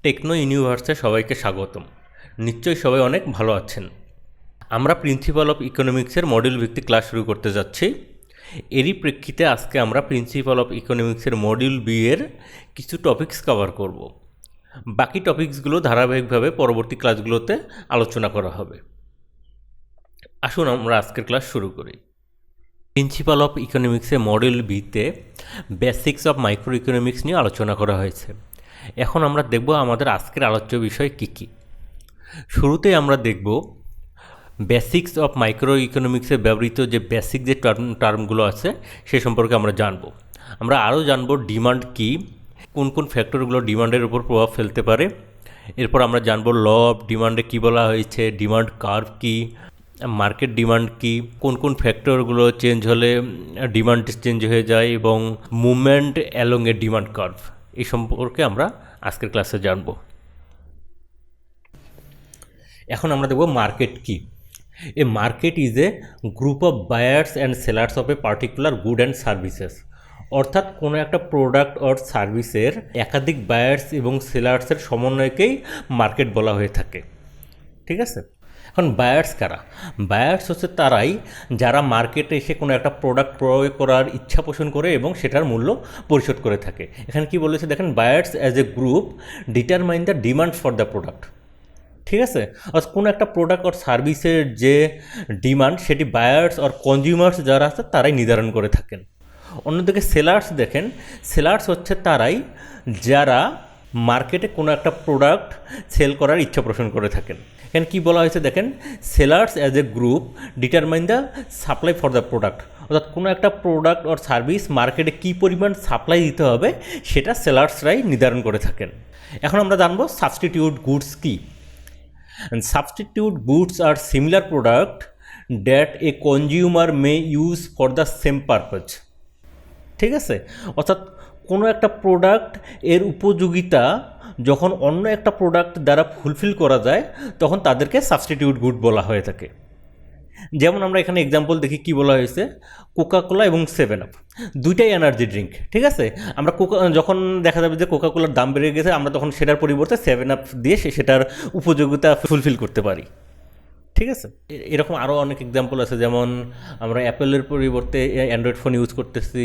Techno ইউনিভার্সে সবাইকে স্বাগতম। নিশ্চয়ই সবাই অনেক ভালো আছেন। আমরা প্রিন্সিপাল অফ ইকোনমিক্সের মডিউল ভিত্তিক ক্লাস শুরু করতে যাচ্ছি। এরই প্রেক্ষিতে আজকে আমরা প্রিন্সিপাল অফ ইকোনমিক্সের মডিউল বি এর কিছু টপিকস কভার করব। বাকি টপিকসগুলো ধারাবাহিকভাবে পরবর্তী ক্লাসগুলোতে আলোচনা করা হবে। আসুন আমরা আজকের ক্লাস শুরু করি। প্রিন্সিপাল অফ ইকোনমিক্সের মডিউল বিতে বেসিক্স অফ মাইক্রো ইকোনমিক্স নিয়ে আলোচনা করা হয়েছে। এখন আমরা দেখব আমাদের আজকের আলোচ্য বিষয় কী কী। শুরুতেই আমরা দেখব বেসিক্স অফ মাইক্রো ইকোনমিক্সে ব্যবহৃত যে বেসিক যে টার্মগুলো আছে সে সম্পর্কে আমরা জানব। আমরা আরও জানব ডিমান্ড কী, কোন কোন ফ্যাক্টরগুলো ডিমান্ডের উপর প্রভাব ফেলতে পারে। এরপর আমরা জানব ল অফ ডিমান্ডে কী বলা হয়েছে, ডিমান্ড কার্ভ কী, মার্কেট ডিমান্ড কী, কোন কোন ফ্যাক্টরগুলো চেঞ্জ হলে ডিমান্ড চেঞ্জ হয়ে যায়, এবং movement along a demand curve, এই সম্পর্কে আমরা আজকের ক্লাসে জানব। এখন আমরা দেখব মার্কেট কী। A market is a group of buyers and sellers of a particular good and services. অর্থাৎ কোনো একটা প্রোডাক্ট অর সার্ভিসের একাধিক বায়ার্স এবং সেলার্সের সমন্বয়কেই মার্কেট বলা হয়ে থাকে। ঠিক আছে, এখন বায়ার্স কারা? বায়ার্স হচ্ছে তারাই যারা মার্কেটে এসে কোনো একটা প্রোডাক্ট ক্রয় করার ইচ্ছা পোষণ করে এবং সেটার মূল্য পরিশোধ করে থাকে। এখানে কি বলেছে দেখেন, buyers as a group determine the demand for the product. ঠিক আছে, আর কোনো একটা প্রোডাক্ট আর সার্ভিসের যে ডিমান্ড সেটি বায়ার্স আর কনজিউমার্স যারা আছে তারাই নির্ধারণ করে থাকেন। অন্যদিকে সেলার্স দেখেন, সেলার্স হচ্ছে তারাই যারা মার্কেটে কোনো একটা প্রোডাক্ট সেল করার ইচ্ছা পোষণ করে থাকেন। এখানে কী বলা হয়েছে দেখেন, sellers as a group determine the supply for the product. অর্থাৎ কোনো একটা প্রোডাক্ট আর সার্ভিস মার্কেটে কী পরিমাণ সাপ্লাই দিতে হবে সেটা সেলার্সরাই নির্ধারণ করে থাকেন। এখন আমরা জানবো সাবস্টিটিউট গুডস কী। And substitute goods are similar product that a consumer may use for the same purpose. ঠিক আছে, অর্থাৎ কোনো একটা প্রোডাক্ট এর উপযোগিতা যখন অন্য একটা প্রোডাক্ট দ্বারা ফুলফিল করা যায় তখন তাদেরকে সাবস্টিটিউট গুড বলা হয়ে থাকে। যেমন আমরা এখানে এক্সাম্পল দেখি কি বলা হয়েছে, কোকাকোলা এবং 7 আপ দুইটাই এনার্জি ড্রিঙ্ক। ঠিক আছে, আমরা যখন দেখা যাবে যে কোকাকোলার দাম বেড়ে গেছে আমরা তখন সেটার পরিবর্তে 7 আপ দিয়ে সেটার উপযোগিতা ফুলফিল করতে পারি। ঠিক আছে, এরকম আরও অনেক এক্সাম্পল আছে, যেমন আমরা অ্যাপেলের পরিবর্তে অ্যান্ড্রয়েড ফোন ইউজ করতেছি,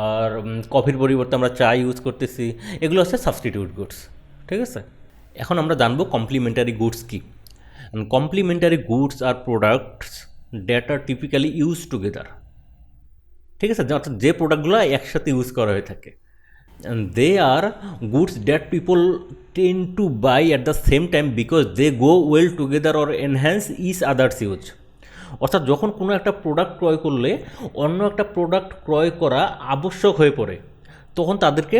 আর কফির পরিবর্তে আমরা চা ইউজ করতেছি। এগুলো হচ্ছে সাবস্টিটিউট গুডস। ঠিক আছে, এখন আমরা জানবো কমপ্লিমেন্টারি গুডস কী। Complementary goods are products that are typically use together. ঠিক আছে, অর্থাৎ যে প্রোডাক্টগুলো একসাথে ইউজ করা হয়ে থাকে। They are goods that people tend to buy at the same time because they go well together or enhance each others use. অর্থাৎ যখন কোনো একটা প্রোডাক্ট ক্রয় করলে অন্য একটা প্রোডাক্ট ক্রয় করা আবশ্যক হয়ে পড়ে তখন তাদেরকে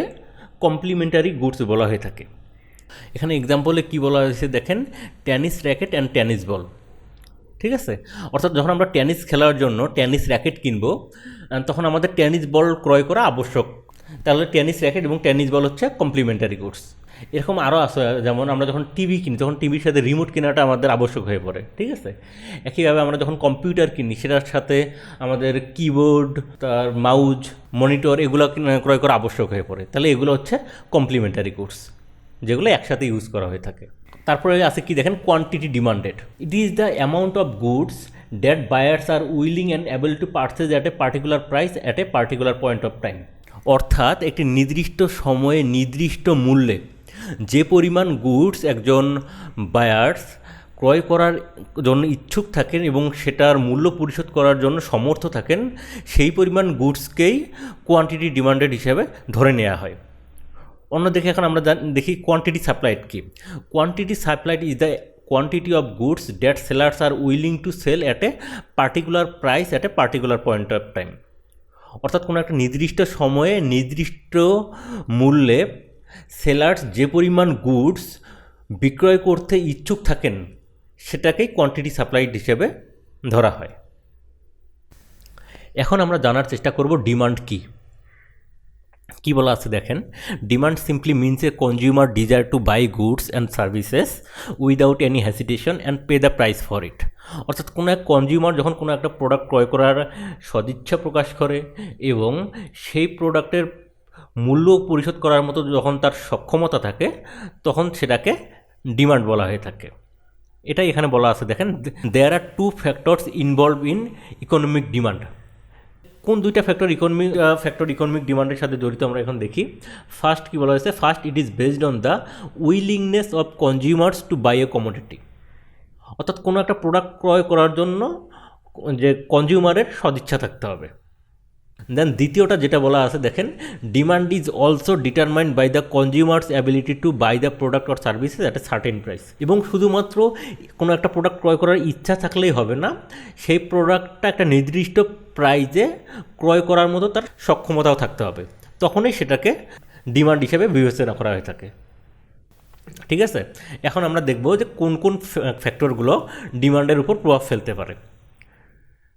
কমপ্লিমেন্টারি গুডস বলা হয়ে থাকে। এখানে এক্সাম্পলে কী বলা হয়েছে দেখেন, tennis racket and tennis ball. ঠিক আছে, অর্থাৎ যখন আমরা টেনিস খেলার জন্য টেনিস র্যাকেট কিনবো তখন আমাদের টেনিস বল ক্রয় করা আবশ্যক। তাহলে টেনিস র্যাকেট এবং টেনিস বল হচ্ছে কমপ্লিমেন্টারি গুডস। এরকম আরও আছে, যেমন আমরা যখন টিভি কিনি তখন টিভির সাথে রিমোট কেনাটা আমাদের আবশ্যক হয়ে পড়ে। ঠিক আছে, একইভাবে আমরা যখন কম্পিউটার কিনি সেটার সাথে আমাদের কিবোর্ড, তার মাউস, মনিটর এগুলো ক্রয় করা আবশ্যক হয়ে পড়ে। তাহলে এগুলো হচ্ছে কমপ্লিমেন্টারি গুডস যেগুলো একসাথে ইউজ করা হয়ে থাকে। তারপরে আছে কি দেখেন, quantity demanded. It is the amount of goods that buyers R willing and able to purchase at a particular price at a particular point of time. অর্থাৎ একটি নির্দিষ্ট সময়ে নির্দিষ্ট মূল্যে যে পরিমাণ গুডস একজন বায়ার্স ক্রয় করার জন্য ইচ্ছুক থাকেন এবং সেটার মূল্য পরিশোধ করার জন্য সমর্থ থাকেন, সেই পরিমাণ গুডসকেই কোয়ান্টিটি ডিমান্ডেড হিসেবে ধরে নেওয়া হয়। অন্যদিকে এখন আমরা দেখি কোয়ান্টিটি সাপ্লাইড কি। Quantity supplied is the quantity of goods that sellers are willing to sell at a particular price at a particular point of time. অর্থাৎ কোনো একটা নির্দিষ্ট সময়ে নির্দিষ্ট মূল্যে সেলার্স যে পরিমাণ গুডস বিক্রয় করতে ইচ্ছুক থাকেন সেটাকেই কোয়ান্টিটি সাপ্লাইড হিসেবে ধরা হয়। এখন আমরা জানার চেষ্টা করব ডিমান্ড কী। কী বলা আছে দেখেন, demand simply means a consumer desire to buy goods and services without any hesitation and pay the price for it. অর্থাৎ কোনো এক কনজিউমার যখন কোনো একটা প্রোডাক্ট ক্রয় করার সদিচ্ছা প্রকাশ করে এবং সেই প্রোডাক্টের মূল্য পরিশোধ করার মতো যখন তার সক্ষমতা থাকে তখন সেটাকে ডিমান্ড বলা হয়ে থাকে। এটাই এখানে বলা আছে, দেখেন there are two factors involve in economic demand. কোন দুইটা ফ্যাক্টর ইকোনমিক ডিমান্ডের সাথে জড়িত আমরা এখন দেখি। ফার্স্ট কী বলা হয়েছে, first it is based on the willingness of consumers to buy a commodity, অর্থাৎ কোনো একটা প্রোডাক্ট ক্রয় করার জন্য যে কনজিউমারের সদিচ্ছা থাকতে হবে। দেন দ্বিতীয়টা যেটা বলা আছে, দেখেন demand is also determined by the consumers ability to buy the product or services at a certain price. এবং শুধুমাত্র কোনো একটা প্রোডাক্ট ক্রয় করার ইচ্ছা থাকলেই হবে না, সেই প্রোডাক্টটা একটা নির্দিষ্ট প্রাইজে ক্রয় করার মতো তার সক্ষমতাও থাকতে হবে, তখনই সেটাকে ডিমান্ড হিসেবে বিবেচনা করা হয়ে থাকে। ঠিক আছে, এখন আমরা দেখব যে কোন কোন ফ্যাক্টরগুলো ডিমান্ডের উপর প্রভাব ফেলতে পারে।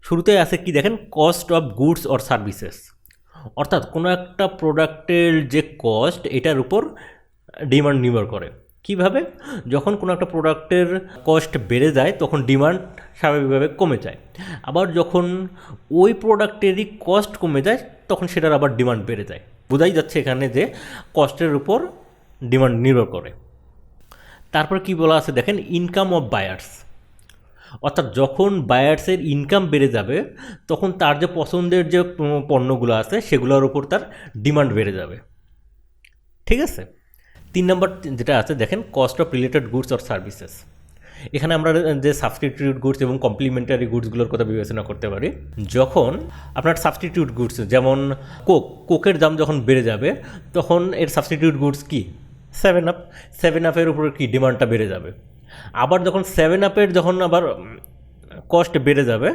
শুরুতে আছে কি, দেখেন cost of goods or services, অর্থাৎ কোনো একটা প্রোডাক্টের যে কস্ট এটার উপর ডিমান্ড নির্ভর করে। কিভাবে? যখন কোনো একটা প্রোডাক্টের কস্ট বেড়ে যায় তখন ডিমান্ড স্বাভাবিকভাবে কমে যায়, আবার যখন ওই প্রোডাক্টেরই কস্ট কমে যায় তখন সেটার আবার ডিমান্ড বেড়ে যায়। বোঝাই যাচ্ছে এখানে যে কস্টের উপর ডিমান্ড নির্ভর করে। তারপর কি বলা আছে, দেখেন ইনকাম অফ বায়ার্স, অর্থাৎ যখন বায়ার্সের ইনকাম বেড়ে যাবে তখন তার যে পছন্দের যে পণ্যগুলো আছে সেগুলোর উপর তার ডিমান্ড বেড়ে যাবে। ঠিক আছে, 3 নম্বর যেটা আছে, দেখেন cost of related goods or services. এখানে আমরা যে সাবস্টিটিউট গুডস এবং কমপ্লিমেন্টারি গুডসগুলোর কথা বিবেচনা করতে পারি। যখন আপনার সাবস্টিটিউট গুডস যেমন কোকের দাম যখন বেড়ে যাবে তখন এর সাবস্টিটিউট গুডস কি, 7 আপ, 7 আপের উপর কি ডিমান্ডটা বেড়ে যাবে। আবার যখন 7 আপের যখন আবার কস্ট বেড়ে যাবে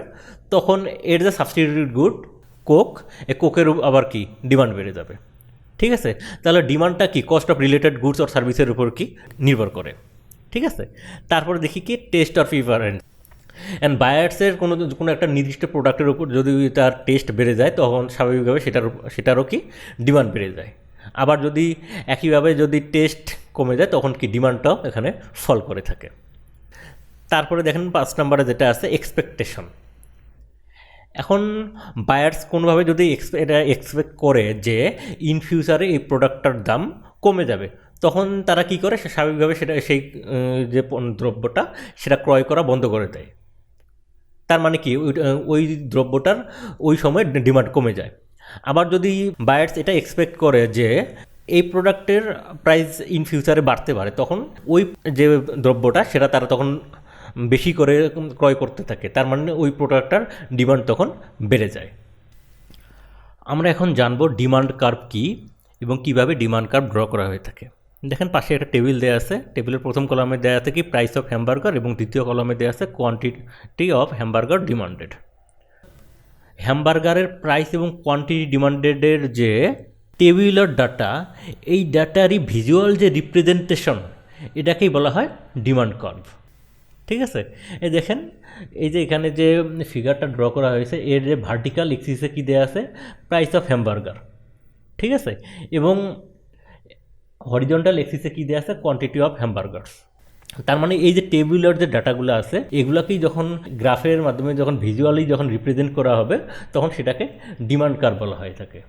তখন এর যে সাবস্টিটিউট গুড কোকের আবার কি ডিমান্ড বেড়ে যাবে। ঠিক আছে, তাহলে ডিমান্ডটা কি cost of related goods or সার্ভিসের উপর কি নির্ভর করে। ঠিক আছে, তারপরে দেখি কি টেস্ট অর প্রিফারেন্স। অ্যান্ড বায়ার্সের কোনো একটা নির্দিষ্ট প্রোডাক্টের উপর যদি তার টেস্ট বেড়ে যায় তখন স্বাভাবিকভাবে সেটারও কি ডিমান্ড বেড়ে যায়। আবার যদি একইভাবে যদি টেস্ট কমে যায় তখন কি ডিমান্ডটাও এখানে ফল করে থাকে। তারপরে দেখেন 5 নম্বরে যেটা আছে এক্সপেকটেশন। এখন বায়ার্স কোনোভাবে যদি এটা এক্সপেক্ট করে যে ইন ফিউচারে এই প্রোডাক্টটার দাম কমে যাবে তখন তারা কি করে, স্বাভাবিকভাবে সেই যে দ্রব্যটা সেটা ক্রয় করা বন্ধ করে দেয়। তার মানে কি ওই দ্রব্যটার ওই সময় ডিমান্ড কমে যায়। আবার যদি বায়ার্স এটা এক্সপেক্ট করে যে এই প্রোডাক্টের প্রাইস ইন ফিউচারে বাড়তে পারে তখন ওই যে দ্রব্যটা সেটা তারা তখন বেশি করে ক্রয় করতে থাকে, তার মানে ওই প্রোডাক্টটার ডিমান্ড তখন বেড়ে যায়। আমরা এখন জানবো ডিমান্ড কার্ভ কী এবং কিভাবে ডিমান্ড কার্ভ ড্র করা হয়ে থাকে। দেখেন পাশে একটা টেবিল দেওয়া আছে, টেবিলের প্রথম কলামে দেওয়া আছে কি প্রাইস অফ হ্যামবার্গার এবং দ্বিতীয় কলামে দেওয়া আছে কোয়ান্টিটি অফ হ্যামবার্গার ডিমান্ডেড। হ্যামবার্গারের প্রাইস এবং কোয়ান্টিটি ডিমান্ডেডের যে টেবিউলার ডাটা, এই ডাটারই ভিজুয়াল যে রিপ্রেজেন্টেশন এটাকেই বলা হয় ডিমান্ড কার্ভ। ঠিক আছে, এই দেখেন এই যে এখানে যে ফিগারটা ড্র করা হয়েছে এর যে ভার্টিক্যাল এক্সিসে কী দেওয়া আছে প্রাইস অফ হ্যামবার্গার। ঠিক আছে, এবং হরিজন্টাল এক্সিসে কী দেওয়া আছে কোয়ান্টিটি অফ হ্যামবার্গার্স। তার মানে এই যে টেবিউলার যে ডাটাগুলো আছে এগুলোকেই যখন গ্রাফের মাধ্যমে যখন ভিজুয়ালি যখন রিপ্রেজেন্ট করা হবে তখন সেটাকে ডিমান্ড কার্ভ বলা হয়ে থাকে।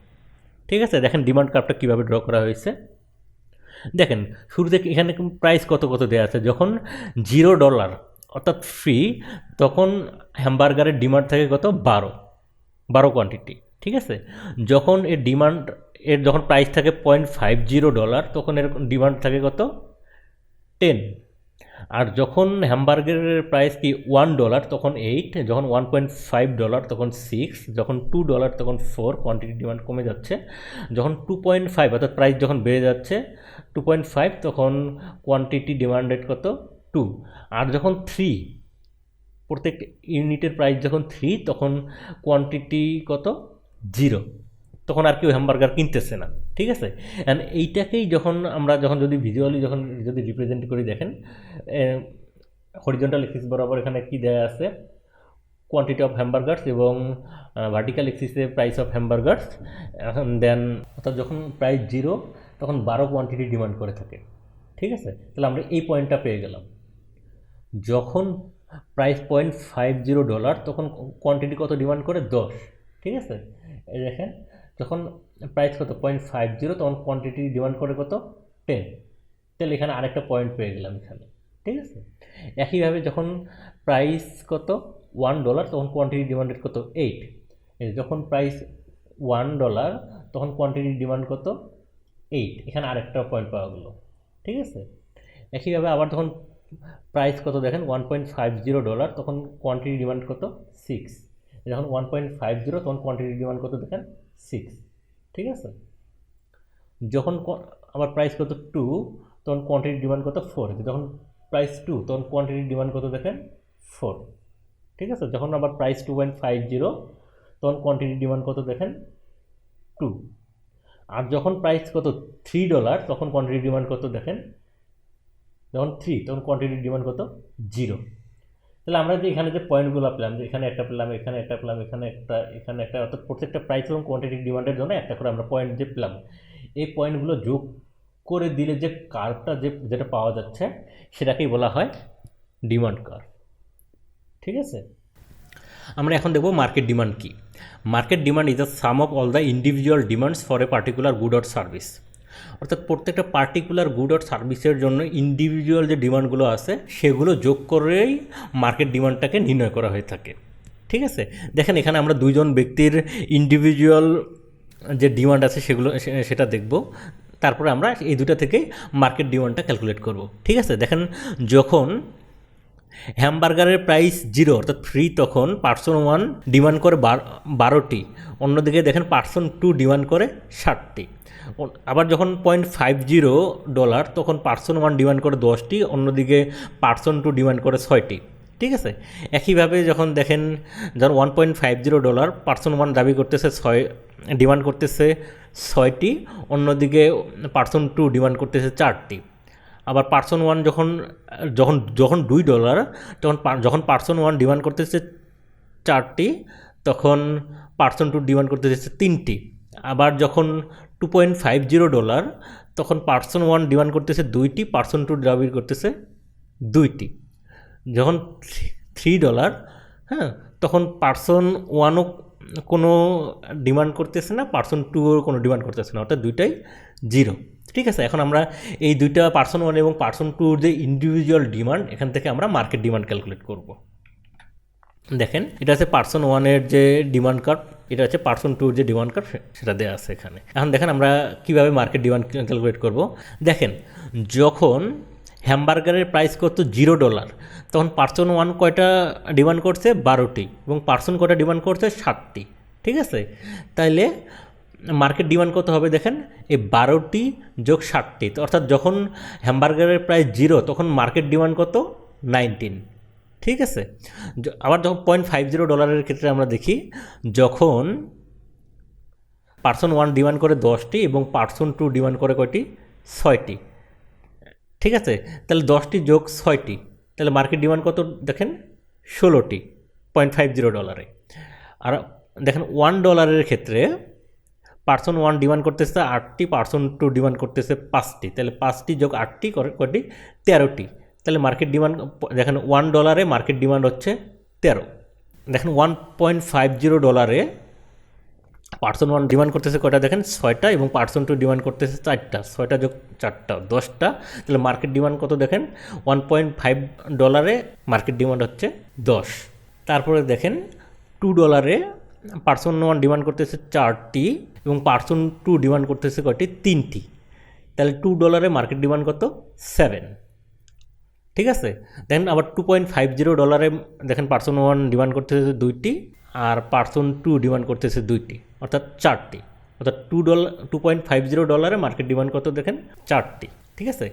ঠিক আছে, দেখেন ডিমান্ড কার্ভটা কীভাবে ড্র করা হয়েছে। দেখেন শুরুতে এখানে প্রাইস কত দেওয়া আছে, যখন $0 অর্থাৎ ফ্রি তখন হ্যামবার্গারের ডিমান্ড থাকে কত, 12 কোয়ান্টিটি। ঠিক আছে, যখন এর যখন প্রাইস থাকে $0.50 তখন এর ডিমান্ড থাকে কত, 10। আর যখন হ্যামবার্গারের প্রাইস কি $1 তখন 8, যখন $1.5 তখন 6, যখন $2 তখন 4, কোয়ান্টিটি ডিমান্ড কমে যাচ্ছে। যখন 2.5 অর্থাৎ প্রাইস যখন বেড়ে যাচ্ছে 2.5 তখন কোয়ান্টিটি ডিমান্ডেড কত, 2। আর যখন 3, প্রত্যেক ইউনিটের প্রাইস যখন 3 তখন কোয়ান্টিটি কত, 0, তখন আর কেউ হ্যামবার্গার কিনতেছে না। ঠিক আছে, অ্যান্ড এইটাকেই আমরা যদি ভিজুয়ালি যদি রিপ্রেজেন্ট করি, দেখেন হরিজন্টাল এক্সিস বরাবর এখানে কি দেওয়া আছে কোয়ান্টিটি অফ হ্যামবার্গার্স এবং ভার্টিক্যাল এক্সিসে প্রাইস অফ হ্যামবার্গার্স। দেন অর্থাৎ যখন প্রাইস 0 তখন 12 কোয়ান্টিটি ডিমান্ড করে থাকে। ঠিক আছে, তাহলে আমরা এই পয়েন্টটা পেয়ে গেলাম। যখন প্রাইস $0.50 তখন কোয়ান্টিটি কত ডিমান্ড করে, 10। ঠিক আছে, এই দেখেন যখন প্রাইস কত 0.50 তখন কোয়ান্টিটি ডিমান্ড করে কত 10, তাহলে এখানে আরেকটা পয়েন্ট পেয়ে গেলাম এখানে, ঠিক আছে। একইভাবে যখন প্রাইস কত $1 তখন কোয়ান্টিটি ডিমান্ডেড কত 8, যখন প্রাইস $1 তখন কোয়ান্টিটি ডিমান্ড কত 8, এখানে আরেকটা পয়েন্ট পাওয়া গেলো, ঠিক আছে। একইভাবে আবার যখন প্রাইস কত দেখেন $1.50 তখন কোয়ান্টিটি ডিমান্ড কত 6, যখন 1.50 তখন কোয়ান্টিটি ডিমান্ড কত দেখেন 6, ঠিক আছে। যখন আবার প্রাইস কত 2 তখন কোয়ান্টিটি ডিমান্ড কত 4, যখন প্রাইস 2 তখন কোয়ান্টিটি ডিমান্ড কত দেখেন 4, ঠিক আছে। যখন আবার প্রাইস 2.50 তখন কোয়ান্টিটি ডিমান্ড কত দেখেন 2, আর যখন প্রাইস কত $3 তখন কোয়ান্টিটি ডিমান্ড কত দেখেন, যখন 3 তখন কোয়ান্টিটি ডিমান্ড কত 0। তাহলে আমরা যে এখানে যে পয়েন্টগুলো পেলাম, যে এখানে একটা পেলাম, এখানে একটা পেলাম, এখানে একটা, অর্থাৎ প্রত্যেকটা প্রাইস এবং কোয়ান্টিটি ডিমান্ডের জন্য একটা করে আমরা পয়েন্ট যে পেলাম, এই পয়েন্টগুলো যোগ করে দিলে যে কার্ভটা যেটা পাওয়া যাচ্ছে সেটাকেই বলা হয় ডিমান্ড কার্ভ, ঠিক আছে। আমরা এখন দেখব মার্কেট ডিমান্ড কি। Market demand is the some of all the individual demands for a particular good or service, অর্থাৎ প্রত্যেকটা পার্টিকুলার গুড অর সার্ভিসের জন্য ইন্ডিভিজুয়াল যে ডিমান্ডগুলো আছে সেগুলো যোগ করেই মার্কেট ডিমান্ডটাকে নির্ণয় করা হয়ে থাকে, ঠিক আছে। দেখেন এখানে আমরা দুইজন ব্যক্তির ইন্ডিভিজুয়াল যে ডিমান্ড আছে সেটা দেখব, তারপরে আমরা এই দুটা থেকে মার্কেট ডিমান্ডটা ক্যালকুলেট করব, ঠিক আছে। দেখেন যখন হ্যামবার্গারের প্রাইস 0 অর্থাৎ ফ্রি তখন পার্সন 1 ডিমান্ড করে 12টি, অন্যদিকে দেখেন পার্সন 2 ডিমান্ড করে 60টি। আবার যখন $0.50 তখন পার্সন 1 ডিমান্ড করে 10টি, অন্যদিকে পার্সন 2 ডিমান্ড করে 6টি, ঠিক আছে। একইভাবে যখন দেখেন যখন $1.50 পার্সন 1 দাবি করতেছে ডিমান্ড করতেছে 6টি, অন্যদিকে পার্সন 2 ডিমান্ড করতেছে 4টি। আবার পার্সন 1 যখন $2 তখন যখন পার্সন 1 ডিমান্ড করতেছে 4টি, তখন পার্সন 2 ডিমান্ড করতেছে 3টি। আবার যখন $2.50 তখন পার্সন 1 ডিমান্ড করতেছে 2টি, পার্সন 2 দাবি করতেছে 2টি। যখন $3, হ্যাঁ, তখন পার্সন 1ও কোনো ডিমান্ড করতেছে না, পার্সন 2ও কোনো ডিমান্ড করতেছে না, অর্থাৎ দুইটাই 0, ঠিক আছে। এখন আমরা এই দুইটা পার্সন 1 এবং পার্সন 2 যে ইন্ডিভিজুয়াল ডিমান্ড, এখান থেকে আমরা মার্কেট ডিমান্ড ক্যালকুলেট করব। দেখেন এটা হচ্ছে পার্সন 1-এর যে ডিমান্ড কার্ভ, এটা হচ্ছে পার্সন 2-র যে ডিমান্ড কার্ভ সেটা দেওয়া আছে এখানে। এখন দেখেন আমরা কীভাবে মার্কেট ডিমান্ড ক্যালকুলেট করব। দেখেন যখন হ্যামবার্গারের প্রাইস কত $0 তখন পার্সন 1 কয়টা ডিমান্ড করছে 12টি, এবং পার্সন কয়টা ডিমান্ড করছে 7টি, ঠিক আছে। তাইলে মার্কেট ডিমান্ড কত হবে দেখেন, এই 12টি যোগ 7টি, অর্থাৎ যখন হ্যামবার্গারের প্রাইস 0 তখন মার্কেট ডিমান্ড কত 19, ঠিক আছে। আবার যখন $0.50 ক্ষেত্রে আমরা দেখি, যখন পার্সন 1 ডিমান্ড করে 10টি এবং পার্সন 2 ডিমান্ড করে কয়টি 6টি, ঠিক আছে। তাহলে 10টি যোগ 6টি, তাহলে মার্কেট ডিমান্ড কত দেখেন 16টি $0.50। আর দেখেন $1 ক্ষেত্রে পার্সন 1 ডিমান্ড করতেছে 8টি, পার্সন 2 ডিমান্ড করতেছে 5টি, তাহলে 5টি যোগ 8টি কয়টি 13টি, তাহলে মার্কেট ডিমান্ড দেখেন $1 মার্কেট ডিমান্ড হচ্ছে 13। দেখেন $1.50 পার্সন 1 ডিমান্ড করতেছে কয়টা দেখেন 6টা, এবং পার্সন 2 ডিমান্ড করতেছে 4টা, 6টা যোগ 4টা 10টা, তাহলে মার্কেট ডিমান্ড কত দেখেন $1.50 মার্কেট ডিমান্ড হচ্ছে 10। তারপরে দেখেন $2 পার্সন 1 ডিমান্ড করতেছে 4টি এবং পার্সন 2 ডিমান্ড করতেছে কয়টি 3টি, তাহলে $2 মার্কেট ডিমান্ড কত 7, ঠিক আছে। দেখেন আবার $2.50 দেখেন পার্সন 1 ডিমান্ড করতেছে 2টি আর পার্সন 2 ডিমান্ড করতেছে 2টি, অর্থাৎ 4টি, অর্থাৎ $2.50 মার্কেট ডিমান্ড কত দেখেন 4টি, ঠিক আছে।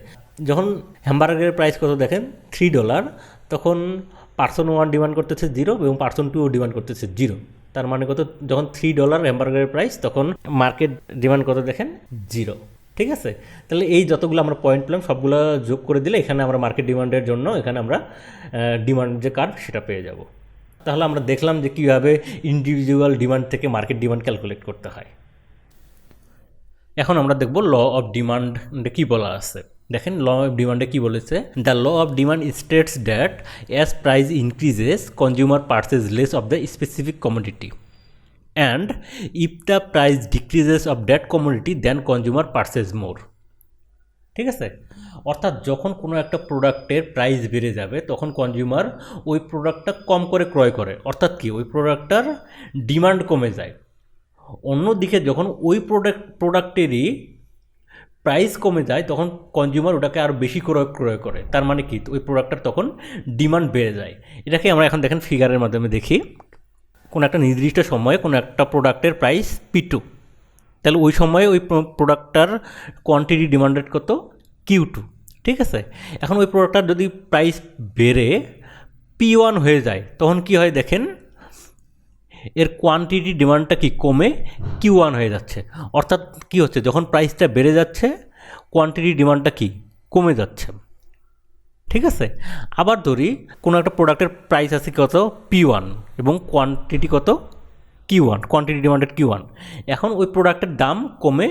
যখন হ্যামবার্গারের প্রাইস কত দেখেন $3 তখন পার্সন 1 ডিমান্ড করতেছে 0 এবং পার্সন 2 ডিমান্ড করতেছে 0, তার মানে কত যখন $3 হ্যামবার্গারের প্রাইস তখন মার্কেট ডিমান্ড কত দেখেন 0, ঠিক আছে। তাহলে এই যতগুলো আমরা পয়েন্ট পেলাম সবগুলো যোগ করে দিলে এখানে আমরা মার্কেট ডিমান্ডের জন্য এখানে আমরা ডিমান্ড যে কার্ভ সেটা পেয়ে যাব। তাহলে আমরা দেখলাম যে কীভাবে ইন্ডিভিজুয়াল ডিমান্ড থেকে মার্কেট ডিমান্ড ক্যালকুলেট করতে হয়। এখন আমরা দেখব ল অফ ডিমান্ডে কী বলা আছে। দেখেন ল অফ ডিমান্ডে কী বলেছে, the law of demand states that as price increases consumer purchase less of the specific commodity and if the price decreases of that commodity then consumer purchase more. ঠিক আছে, অর্থাৎ যখন কোনো একটা প্রোডাক্টের প্রাইস বেড়ে যাবে তখন কনজিউমার ওই প্রোডাক্টটা কম করে ক্রয় করে, অর্থাৎ কি ওই প্রোডাক্টটার ডিমান্ড কমে যায়। অন্যদিকে যখন ওই প্রোডাক্টেরই প্রাইস কমে যায় তখন কনজিউমার ওটাকে আরও বেশি ক্রয় করে, তার মানে কি ওই প্রোডাক্টটার তখন ডিমান্ড বেড়ে যায়। এটাকে আমরা এখন দেখেন ফিগারের মাধ্যমে দেখি। কোনো একটা নির্দিষ্ট সময়ে কোনো একটা প্রোডাক্টের প্রাইস P2, তাহলে ওই সময়ে ওই প্রোডাক্টটার কোয়ান্টিটি ডিমান্ডেড কত Q2। ঠিক আছে, এখন ওই প্রোডাক্টটার যদি প্রাইস বেড়ে P1 হয়ে যায় তখন কি হয় দেখেন, এর কোয়ান্টিটি ডিমান্ডটা কি কমে Q1 হয়ে যাচ্ছে। অর্থাৎ কি হচ্ছে, যখন প্রাইসটা বেড়ে যাচ্ছে কোয়ান্টিটি ডিমান্ডটা কি কমে যাচ্ছে। ঠিক আছে, আবার ধরি কোনো একটা প্রোডাক্টের প্রাইস আছে কত P1 এবং কোয়ান্টিটি কত Q1, কোয়ান্টিটি ডিমান্ডেড Q1। এখন ওই প্রোডাক্টের দাম কমে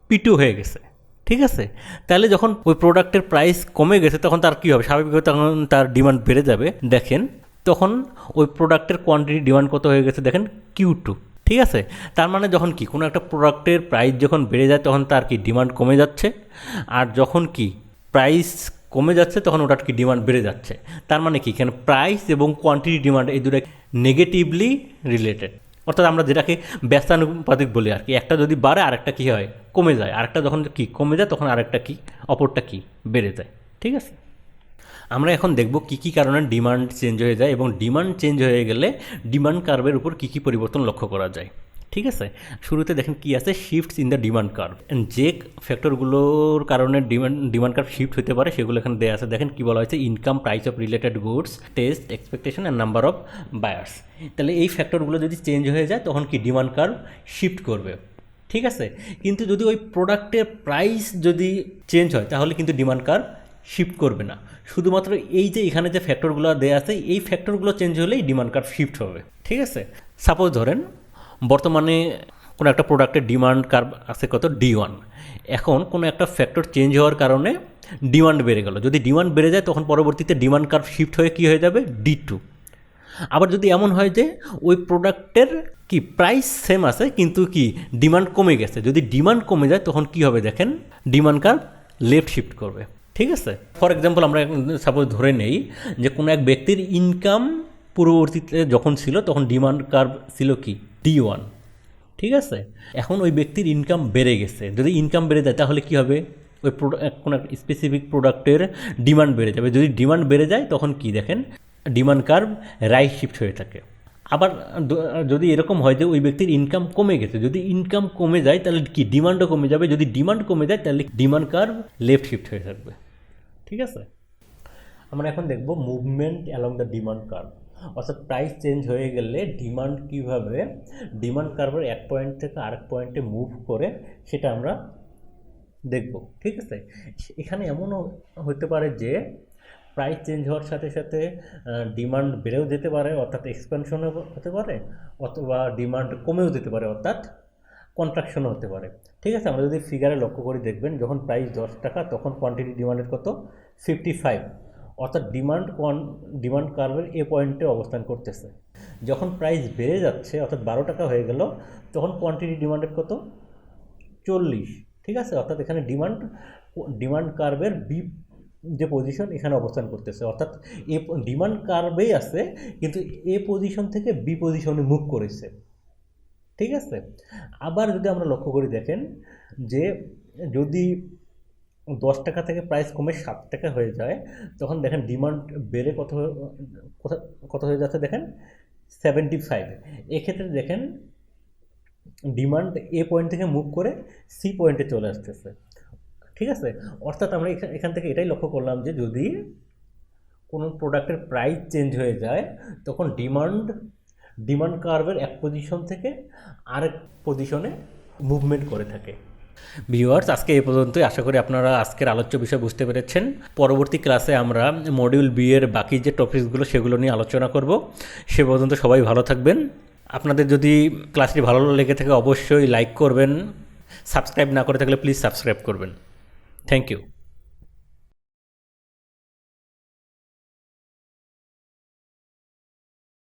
P2 হয়ে গেছে। ঠিক আছে, তাহলে যখন ওই প্রোডাক্টের প্রাইস কমে গেছে তখন তার কী হবে, স্বাভাবিকভাবে তখন তার ডিমান্ড বেড়ে যাবে। দেখেন তখন ওই প্রোডাক্টের কোয়ান্টিটি ডিমান্ড কত হয়ে গেছে দেখেন Q2। ঠিক আছে, তার মানে যখন কি কোনো একটা প্রোডাক্টের প্রাইস যখন বেড়ে যায় তখন তার কি ডিমান্ড কমে যাচ্ছে, আর যখন কি প্রাইস কমে যাচ্ছে তখন ওটার কি ডিমান্ড বেড়ে যাচ্ছে। তার মানে কি এখানে প্রাইস এবং কোয়ান্টিটি ডিমান্ড এই দুটো নেগেটিভলি রিলেটেড, অর্থাৎ আমরা যেটাকে ব্যস্তানুপাতিক বলি আর কি। একটা যদি বাড়ে আরেকটা কী হয় কমে যায়, আরেকটা যখন কি কমে যায় তখন আরেকটা কি অপরটা কি বেড়ে যায়। ঠিক আছে, আমরা এখন দেখব কী কী কারণে ডিমান্ড চেঞ্জ হয়ে যায় এবং ডিমান্ড চেঞ্জ হয়ে গেলে ডিমান্ড কার্ভের উপর কী কী পরিবর্তন লক্ষ্য করা যায়। ঠিক আছে, শুরুতে দেখেন কি আছে, shifts in the demand curve. যে ফ্যাক্টরগুলোর কারণে ডিমান্ড কার্ভ শিফট হতে পারে সেগুলো এখানে দেওয়া আছে। দেখেন কী বলা হয়েছে, income, price of related goods, test, expectation and number of buyers. তাহলে এই ফ্যাক্টরগুলো যদি চেঞ্জ হয়ে যায় তখন কি ডিমান্ড কার্ভ শিফট করবে। ঠিক আছে, কিন্তু যদি ওই প্রোডাক্টের প্রাইস যদি চেঞ্জ হয় তাহলে কিন্তু ডিমান্ড কার্ভ শিফট করবে না। শুধুমাত্র এই যে এখানে যে ফ্যাক্টরগুলো দেওয়া আছে এই ফ্যাক্টরগুলো চেঞ্জ হলেই ডিমান্ড কার্ভ শিফট হবে। ঠিক আছে, সাপোজ ধরেন বর্তমানে কোনো একটা প্রোডাক্টের ডিমান্ড কার্ভ আছে কত D1, এখন কোনো একটা ফ্যাক্টর চেঞ্জ হওয়ার কারণে ডিমান্ড বেড়ে গেল। যদি ডিমান্ড বেড়ে যায় তখন পরবর্তীতে ডিমান্ড কার্ভ শিফট হয়ে কী হয়ে যাবে D2। আবার যদি এমন হয় যে ওই প্রোডাক্টের কি প্রাইস সেম আছে কিন্তু কি ডিমান্ড কমে গেছে, যদি ডিমান্ড কমে যায় তখন কি হবে দেখেন, ডিমান্ড কার্ভ লেফট শিফট করবে। ঠিক আছে, ফর এক্সাম্পল আমরা সাপোজ ধরে নেই যে কোনো এক ব্যক্তির ইনকাম পূর্ববর্তীতে যখন ছিল তখন ডিমান্ড কার্ভ ছিল কি D1। ঠিক আছে, এখন ওই ব্যক্তির ইনকাম বেড়ে গেছে, যদি ইনকাম বেড়ে যায় তাহলে কি হবে, ওই কোনো একটা স্পেসিফিক প্রোডাক্টের ডিমান্ড বেড়ে যাবে। যদি ডিমান্ড বেড়ে যায় তখন কি দেখেন ডিমান্ড কার্ভ রাইট শিফট হয়ে থাকে। আবার যদি এরকম হয় যে ওই ব্যক্তির ইনকাম কমে গেছে, যদি ইনকাম কমে যায় তাহলে কি ডিমান্ডও কমে যাবে, যদি ডিমান্ড কমে যায় তাহলে ডিমান্ড কার্ভ লেফট শিফট হয়ে থাকবে। ঠিক আছে, আমরা এখন দেখব movement along the demand curve, অর্থাৎ প্রাইস চেঞ্জ হয়ে গেলে ডিমান্ড কীভাবে ডিমান্ড কার্ভের এক পয়েন্ট থেকে আরেক পয়েন্টে মুভ করে সেটা আমরা দেখব। ঠিক আছে, এখানে এমনও হতে পারে যে প্রাইস চেঞ্জ হওয়ার সাথে সাথে ডিমান্ড বেড়েও যেতে পারে অর্থাৎ এক্সপ্যানশনও হতে পারে, অথবা ডিমান্ড কমেও যেতে পারে অর্থাৎ কন্ট্রাকশনও হতে পারে। ঠিক আছে, আমরা যদি ফিগারে লক্ষ্য করে দেখবেন যখন প্রাইস 10 টাকা তখন কোয়ান্টিটি ডিমান্ডের কত 55, অর্থাৎ ডিমান্ড কার্ভের এ পয়েন্টে অবস্থান করতেছে। যখন প্রাইস বেড়ে যাচ্ছে অর্থাৎ 12 টাকা হয়ে গেল তখন কোয়ান্টিটি ডিমান্ডের কত 40। ঠিক আছে, অর্থাৎ এখানে ডিমান্ড কার্ভের বি যে পজিশন এখানে অবস্থান করতেছে, অর্থাৎ এ ডিমান্ড কার্ভেই আছে কিন্তু এ পজিশন থেকে বি পজিশনে মুভ করেছে। ঠিক আছে, আবার যদি আমরা লক্ষ্য করি দেখেন যে যদি 10 টাকা থেকে প্রাইস কমে 7 টাকা হয়ে যায় তখন দেখেন ডিমান্ড বেড়ে কত হয়ে যাচ্ছে দেখেন 75। এক্ষেত্রে দেখেন ডিমান্ড এ পয়েন্ট থেকে মুভ করে সি পয়েন্টে চলে আসতেছে। ঠিক আছে, অর্থাৎ আমরা এখান থেকে এটাই লক্ষ্য করলাম যে যদি কোনো প্রোডাক্টের প্রাইস চেঞ্জ হয়ে যায় তখন ডিমান্ড কার্ভের এক পজিশন থেকে আরেক পজিশনে মুভমেন্ট করে থাকে। ভিউয়ার্স, আজকে এই পর্যন্তই। আশা করি আপনারা আজকের আলোচ্য বিষয় বুঝতে পেরেছেন। পরবর্তী ক্লাসে আমরা মডিউল বি এর বাকি যে টপিকসগুলো সেগুলো নিয়ে আলোচনা করব। সে পর্যন্ত সবাই ভালো থাকবেন। আপনাদের যদি ক্লাসটি ভালো লেগে থাকে অবশ্যই লাইক করবেন, সাবস্ক্রাইব না করে থাকলে প্লিজ সাবস্ক্রাইব করবেন। Thank you.